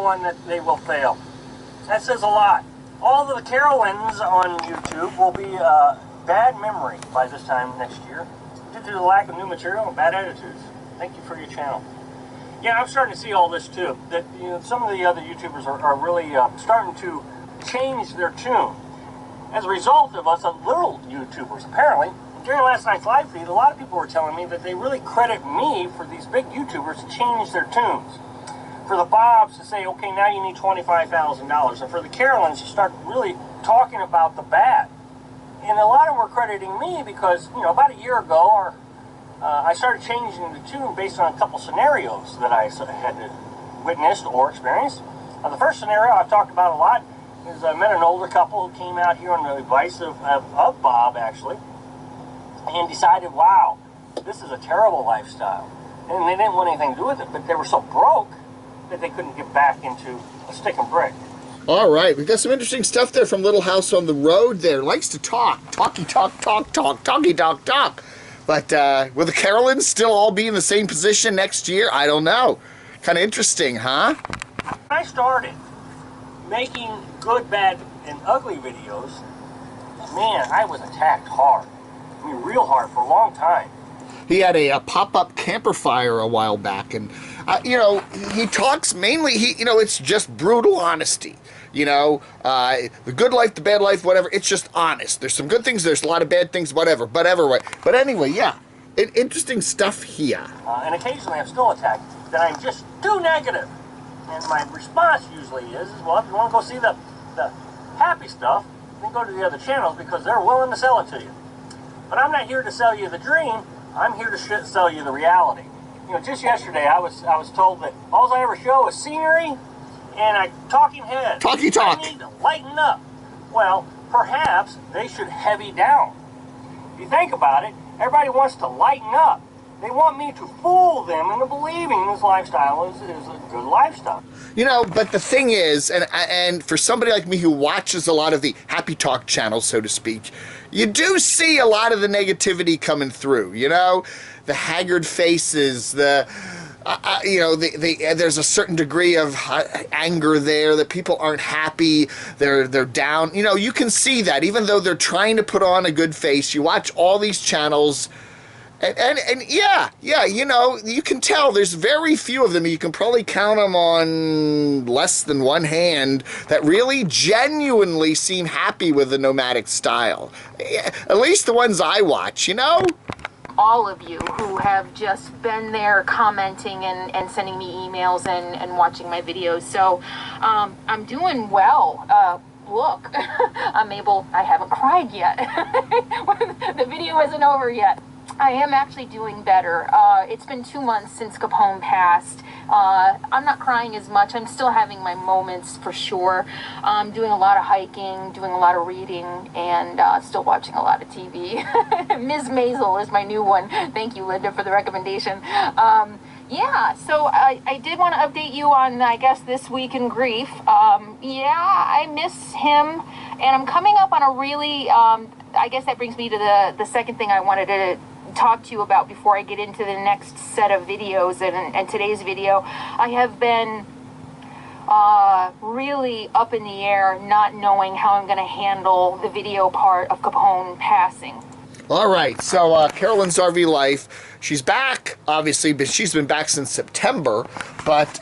everyone that they will fail. That says a lot. All of the Carolines on YouTube will be bad memory by this time next year due to the lack of new material and bad attitudes. Thank you for your channel. Yeah, I'm starting to see all this too. That some of the other YouTubers are really starting to change their tune. As a result of us little YouTubers, apparently, during last night's live feed, a lot of people were telling me that they really credit me for these big YouTubers to change their tunes. For the Bobs to say, okay, now you need $25,000, and for the Carolines to start really talking about the bad. And a lot of them were crediting me because, about a year ago, I started changing the tune based on a couple scenarios that I had witnessed or experienced. The first scenario I've talked about a lot is I met an older couple who came out here on the advice of Bob, actually, and decided, wow, this is a terrible lifestyle. And they didn't want anything to do with it, but they were so broke that they couldn't get back into a stick and brick. All right, we've got some interesting stuff there from Little House on the Road there. Likes to talk. Talky talk, talk, talk, talky talk, talk. But will the Carolines still all be in the same position next year? I don't know. Kind of interesting, huh? When I started making good, bad, and ugly videos, man, I was attacked hard. I mean, real hard for a long time. He had a pop-up camper fire a while back, and he talks mainly, it's just brutal honesty. The good life, the bad life, whatever, it's just honest. There's some good things, there's a lot of bad things, whatever. But anyway, yeah, interesting stuff here. And occasionally I'm still attacked that I'm just too negative. And my response usually is well, if you want to go see the happy stuff, then go to the other channels because they're willing to sell it to you. But I'm not here to sell you the dream. I'm here to sell you the reality. Just yesterday I was told that all I ever show is scenery and a talking head. Talky talk. I need to lighten up. Well, perhaps they should heavy down. If you think about it, everybody wants to lighten up. They want me to fool them into believing this lifestyle is a good lifestyle. But the thing is, and for somebody like me who watches a lot of the happy talk channels, so to speak, you do see a lot of the negativity coming through, the haggard faces, there's a certain degree of anger there, that people aren't happy, they're down. You can see that, even though they're trying to put on a good face. You watch all these channels, and yeah, you can tell there's very few of them. You can probably count them on less than one hand that really genuinely seem happy with the nomadic style. At least the ones I watch, all of you who have just been there commenting and sending me emails and watching my videos. So I'm doing well. Look, I haven't cried yet. The video isn't over yet. I am actually doing better. It's been 2 months since Capone passed. I'm not crying as much. I'm still having my moments for sure. I'm doing a lot of hiking, doing a lot of reading, and still watching a lot of TV. Ms. Maisel is my new one. Thank you, Linda, for the recommendation. Yeah, so I did want to update you on, I guess, this week in grief. Yeah, I miss him, and I'm coming up on a really, I guess that brings me to the second thing I wanted to talk to you about before I get into the next set of videos and today's video. I have been really up in the air, not knowing how I'm going to handle the video part of Capone passing. All right, so Carolyn's RV Life, she's back, obviously, but she's been back since September, but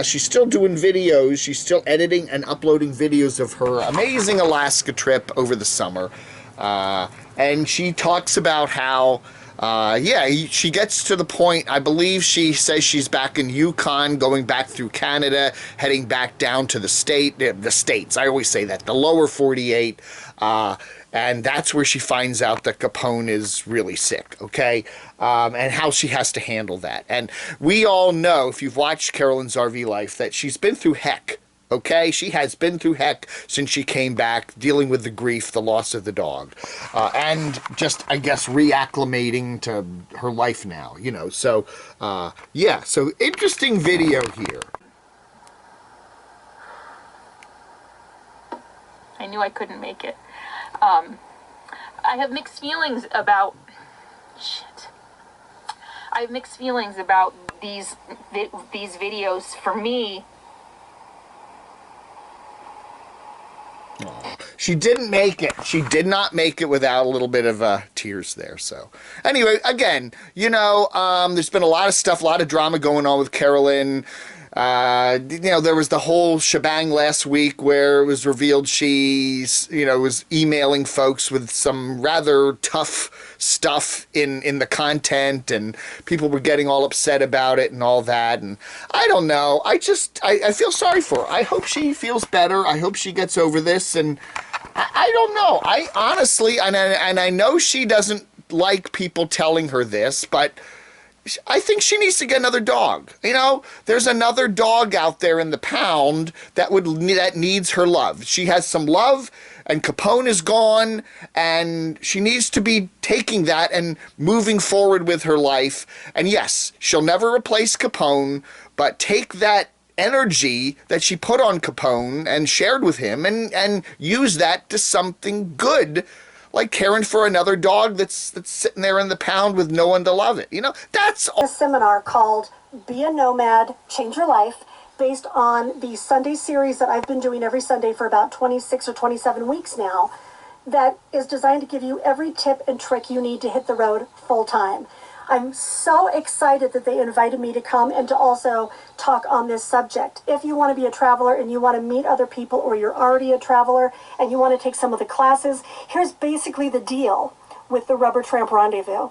she's still doing videos. She's still editing and uploading videos of her amazing Alaska trip over the summer. And she talks about how, she gets to the point, I believe she says she's back in Yukon, going back through Canada, heading back down to the States, I always say that, the lower 48, and that's where she finds out that Capone is really sick, okay? And how she has to handle that. And we all know, if you've watched Carolyn's RV Life, that she's been through heck. Okay, she has been through heck since she came back, dealing with the grief, the loss of the dog, and just, I guess, reacclimating to her life now, So, yeah, so interesting video here. I knew I couldn't make it. I have mixed feelings about... Shit. I have mixed feelings about these videos. For me, She didn't make it. She did not make it without a little bit of tears there. So anyway, again, you know, there's been a lot of stuff, a lot of drama going on with Carolyn. You know, there was the whole shebang last week where it was revealed she's, you know, was emailing folks with some rather tough stuff in the content, and people were getting all upset about it and all that. And I don't know. I feel sorry for her. I hope she feels better. I hope she gets over this. And I don't know. I honestly, and I know she doesn't like people telling her this, but I think she needs to get another dog. You know, there's another dog out there in the pound that needs her love. She has some love, and Capone is gone, and she needs to be taking that and moving forward with her life. And yes, she'll never replace Capone, but take that energy that she put on Capone and shared with him and use that to something good, like caring for another dog that's sitting there in the pound with no one to love it. You know, that's a seminar called Be a Nomad, Change Your Life, based on the Sunday series that I've been doing every Sunday for about 26 or 27 weeks now, that is designed to give you every tip and trick you need to hit the road full time. I'm so excited that they invited me to come and to also talk on this subject. If you want to be a traveler and you want to meet other people, or you're already a traveler and you want to take some of the classes, here's basically the deal with the Rubber Tramp Rendezvous.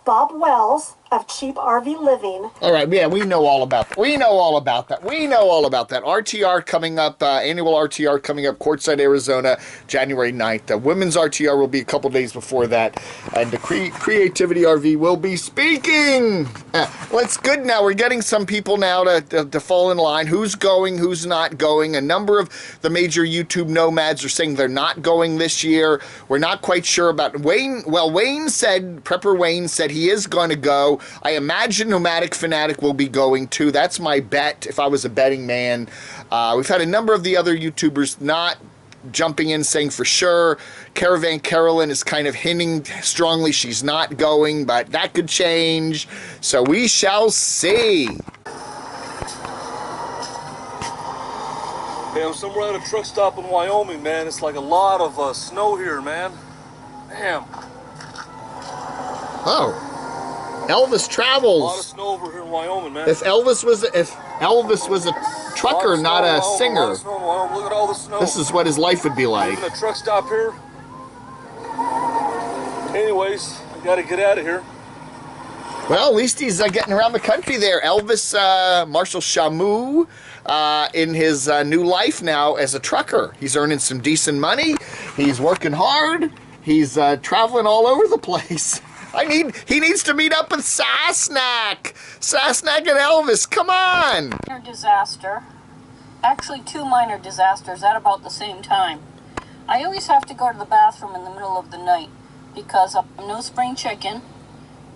Bob Wells of Cheap RV Living. All right, yeah, we know all about that. We know all about that. We know all about that. RTR coming up, annual RTR coming up, Quartzsite, Arizona, January 9th. The women's RTR will be a couple days before that, and the Creativity RV will be speaking. Well, it's good now. We're getting some people now to fall in line. Who's going, who's not going. A number of the major YouTube nomads are saying they're not going this year. We're not quite sure about Wayne. Well, Prepper Wayne said he is going to go. I imagine Nomadic Fanatic will be going too. That's my bet if I was a betting man. We've had a number of the other YouTubers not jumping in saying for sure. Caravan Carolyn is kind of hinting strongly she's not going, but that could change. So we shall see. Hey, I'm somewhere at a truck stop in Wyoming, man. It's like a lot of snow here, man. Damn. Oh. Elvis travels. A lot of snow over here in Wyoming, man. If Elvis was a trucker, not a singer, look at all the snow. this is what his life would be like. Even a truck stop here. Anyways, I gotta get out of here. Well, at least he's getting around the country there. Elvis Marshall Shamu in his new life now as a trucker. He's earning some decent money. He's working hard. He's traveling all over the place. He needs to meet up with Sasnak. Sasnak and Elvis, come on. Minor disaster. Actually, 2 minor disasters at about the same time. I always have to go to the bathroom in the middle of the night because I'm no spring chicken,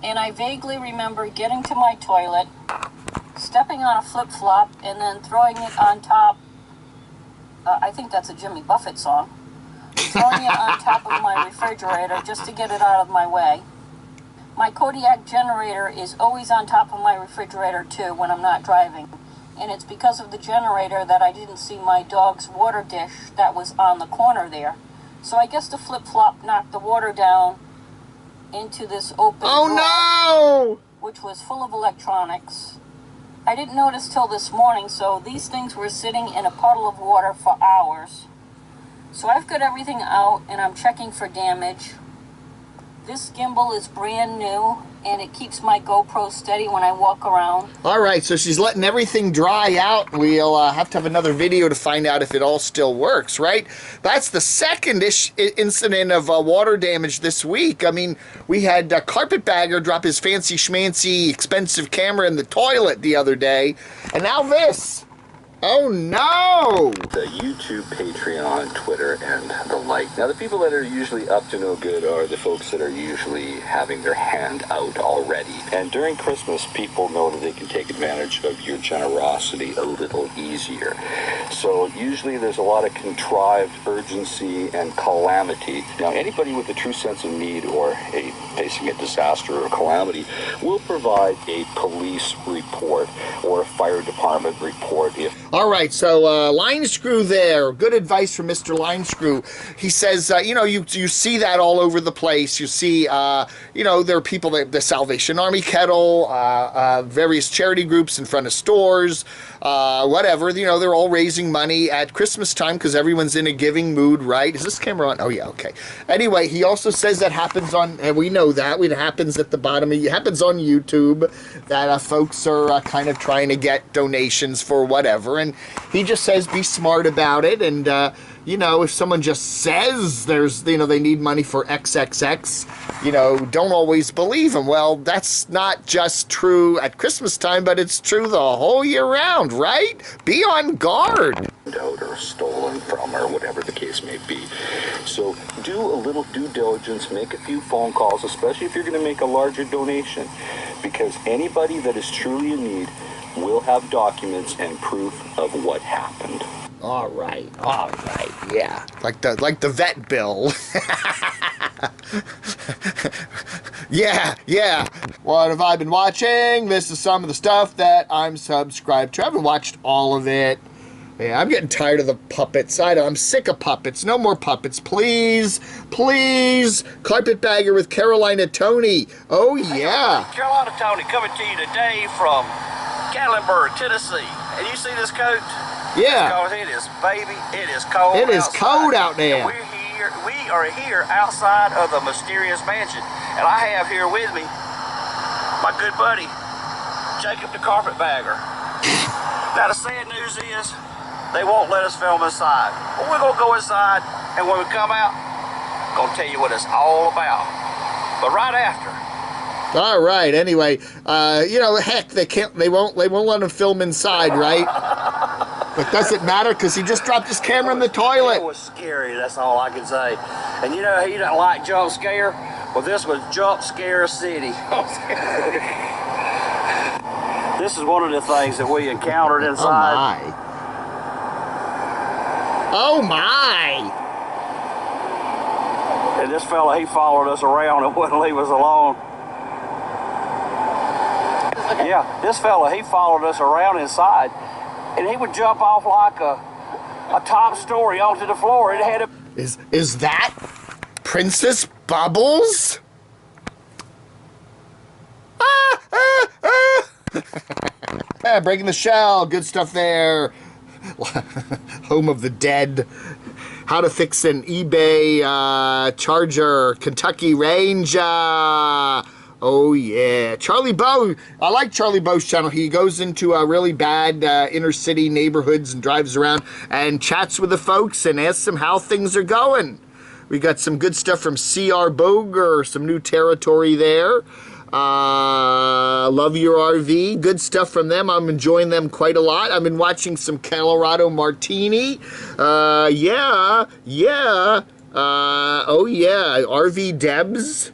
and I vaguely remember getting to my toilet, stepping on a flip-flop, and then throwing it on top. I think that's a Jimmy Buffett song. Throwing it on top of my refrigerator just to get it out of my way. My Kodiak generator is always on top of my refrigerator too when I'm not driving. And it's because of the generator that I didn't see my dog's water dish that was on the corner there. So I guess the flip-flop knocked the water down into this open Oh no! which was full of electronics. I didn't notice till this morning, so these things were sitting in a puddle of water for hours. So I've got everything out and I'm checking for damage. This gimbal is brand new, and it keeps my GoPro steady when I walk around. All right, so she's letting everything dry out. We'll have to have another video to find out if it all still works, right? That's the second incident of water damage this week. I mean, we had Carpetbagger drop his fancy schmancy expensive camera in the toilet the other day, and now this. Oh no! The YouTube, Patreon, Twitter, and the like. Now, the people that are usually up to no good are the folks that are usually having their hand out already. And during Christmas, people know that they can take advantage of your generosity a little easier. So usually there's a lot of contrived urgency and calamity. Now, anybody with a true sense of need or facing a disaster or calamity will provide a police report or a fire department report. All right, so Line Screw there. Good advice from Mr. Line Screw. He says, you know, you see that all over the place. You see, you know, there are people, the Salvation Army kettle, various charity groups in front of stores, whatever. You know, they're all raising money at Christmas time because everyone's in a giving mood, right? Is this camera on? Oh, yeah, okay. Anyway, he also says that happens on, and we know that, it happens at the bottom, it happens on YouTube, that folks are kind of trying to get donations for whatever, and he just says be smart about it, and you know, if someone just says there's, you know, they need money for XXX, you know, don't always believe them. Well, that's not just true at Christmas time, but it's true the whole year round, right? Be on guard. Out or stolen from, or whatever the case may be. So do a little due diligence, make a few phone calls, especially if you're going to make a larger donation, because anybody that is truly in need will have documents and proof of what happened. All right, yeah. Like the vet bill. Yeah. What have I been watching? This is some of the stuff that I'm subscribed to. I haven't watched all of it. Yeah, I'm getting tired of the puppets. I'm sick of puppets. No more puppets, please. Please. Carpetbagger with Carolina Tony. Oh, yeah. Carolina Tony coming to you today from Gatlinburg, Tennessee. And you see this coat? Yeah. Because it is, baby, it is cold. It is cold out there. And we are here outside of the mysterious mansion. And I have here with me my good buddy, Jacob the Carpetbagger. Now the sad news is, they won't let us film inside. But we're gonna go inside, and when we come out, gonna tell you what it's all about. But right after. All right. Anyway, you know, heck, they won't let him film inside, right? But does it matter? Because he just dropped his camera in the toilet. It was scary. That's all I can say. And you know, he doesn't like jump scare. Well, this was Jump Scare City. This is one of the things that we encountered inside. Oh my! And this fella, he followed us around and wouldn't leave us alone. Yeah, this fella, he followed us around inside, and he would jump off like a top story onto the floor. It had a... Is that Princess Bubbles? Yeah, Breaking the Shell, good stuff there. Home of the Dead. How to fix an eBay Charger, Kentucky Ranger. Oh yeah, Charlie Bow. I like Charlie Bow's channel. He goes into really bad inner city neighborhoods and drives around and chats with the folks and asks them how things are going. We got some good stuff from C.R. Boger, some new territory there. Love Your RV, good stuff from them. I'm enjoying them quite a lot. I've been watching some Colorado Martini. Oh yeah, RV Debs.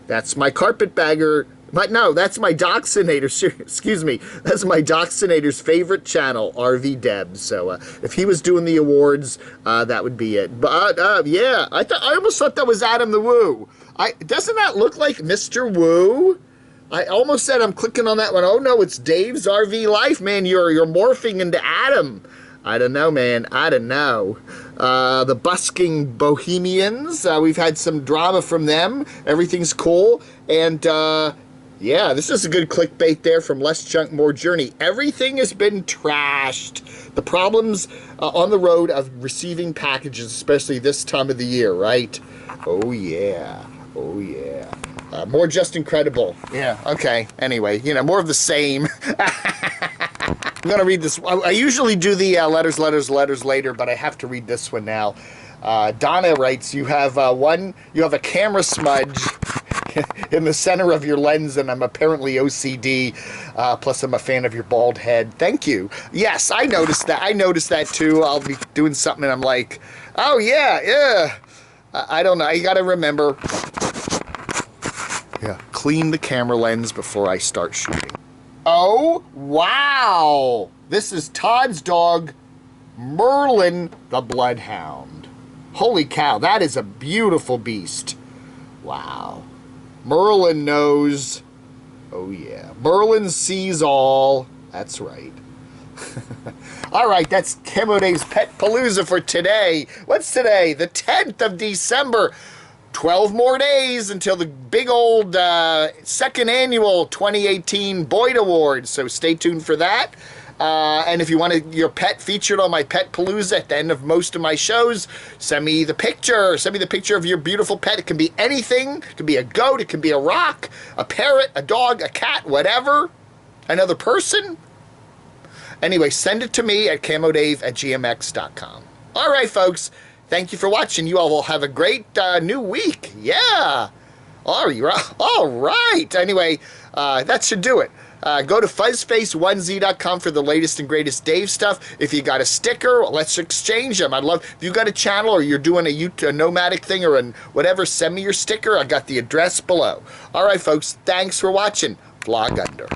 That's my carpetbagger. But no, that's my Doxinator. Excuse me. That's my Doxinator's favorite channel, RV Debs. So if he was doing the awards, that would be it. But yeah, I almost thought that was Adam the Woo. Doesn't that look like Mr. Woo? I almost said I'm clicking on that one. Oh no, it's Dave's RV Life, man. You're morphing into Adam. I don't know, man. I don't know. The Busking Bohemians. We've had some drama from them. Everything's cool. And yeah, this is a good clickbait there from Less Junk, More Journey. Everything has been trashed. The problems on the road of receiving packages, especially this time of the year, right? Oh yeah. Oh yeah. More Just Incredible. Yeah, okay. Anyway, you know, more of the same. I'm going to read this. I usually do the letters later, but I have to read this one now. Donna writes, you have a camera smudge in the center of your lens, and I'm apparently OCD, plus I'm a fan of your bald head. Thank you. Yes, I noticed that. I noticed that too. I'll be doing something and I'm like, oh yeah. I don't know. You got to remember. Yeah, clean the camera lens before I start shooting. Oh, wow! This is Todd's dog, Merlin the Bloodhound. Holy cow, that is a beautiful beast. Wow. Merlin knows Oh yeah, Merlin sees all. That's right. All right, that's Camodave's Pet Palooza for today. What's today? The 10th of December. 12 more days until the big old second annual 2018 Boyd Awards. So stay tuned for that. And if you want your pet featured on my Pet Palooza at the end of most of my shows, send me the picture. Send me the picture of your beautiful pet. It can be anything. It can be a goat. It can be a rock, a parrot, a dog, a cat, whatever. Another person. Anyway, send it to me at camodave@gmx.com. All right, folks. Thank you for watching. You all will have a great new week. Yeah. All right. Anyway, that should do it. Go to fuzzface1z.com for the latest and greatest Dave stuff. If you got a sticker, let's exchange them. I'd love, if you got a channel or you're doing a Nomadic thing or whatever, send me your sticker. I got the address below. All right, folks. Thanks for watching. Blog Under.